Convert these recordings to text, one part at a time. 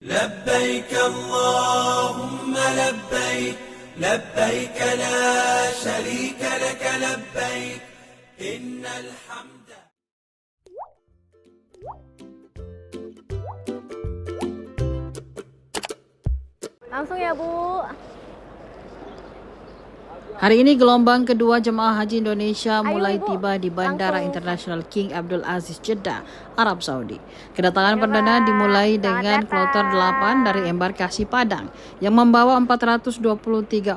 لبيك اللهم لبيك لبيك لا شريك لك لبيك إن الحمد. Langsung ya Bu. Hari ini gelombang kedua jemaah haji Indonesia mulai Ibu. tiba di Bandara Langsung. Internasional King Abdul Aziz Jeddah, Arab Saudi. Kedatangan perdana dimulai dengan kloter 8 dari embarkasi Padang yang membawa 423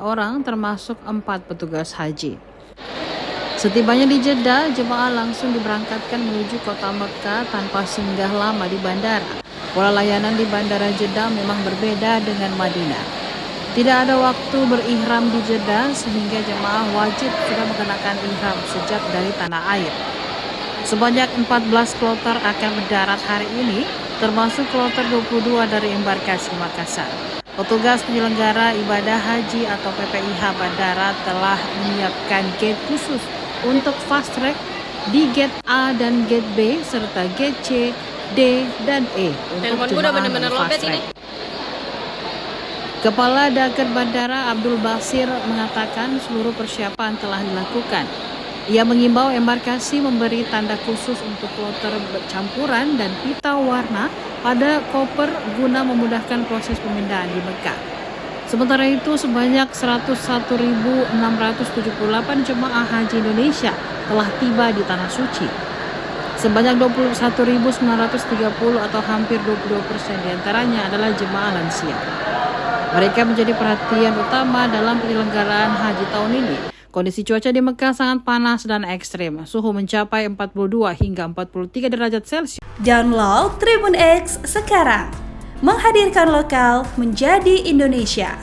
orang termasuk 4 petugas haji. Setibanya di Jeddah, jemaah langsung diberangkatkan menuju kota Mekah tanpa singgah lama di bandara. Pola layanan di Bandara Jeddah memang berbeda dengan Madinah. Tidak ada waktu berihram di Jeddah sehingga jemaah wajib sudah mengenakan ihram sejak dari tanah air. Sebanyak 14 kloter akan mendarat hari ini, termasuk kloter 22 dari embarkasi Makassar. Petugas penyelenggara ibadah haji atau PPIH bandara telah menyiapkan gate khusus untuk fast track di gate A dan gate B serta gate C, D, dan E untuk jemaah fast track. Kepala Daker Bandara Abdul Basir mengatakan seluruh persiapan telah dilakukan. Ia mengimbau embarkasi memberi tanda khusus untuk kloter campuran dan pita warna pada koper guna memudahkan proses pemindahan di Mekah. Sementara itu, sebanyak 101.678 jemaah haji Indonesia telah tiba di Tanah Suci. Sebanyak 21.930 atau hampir 22% diantaranya adalah jemaah lansia. Mereka menjadi perhatian utama dalam penyelenggaraan haji tahun ini. Kondisi cuaca di Mekah sangat panas dan ekstrim. Suhu mencapai 42 hingga 43 derajat Celcius. Download Tribun X sekarang. Menghadirkan lokal menjadi Indonesia.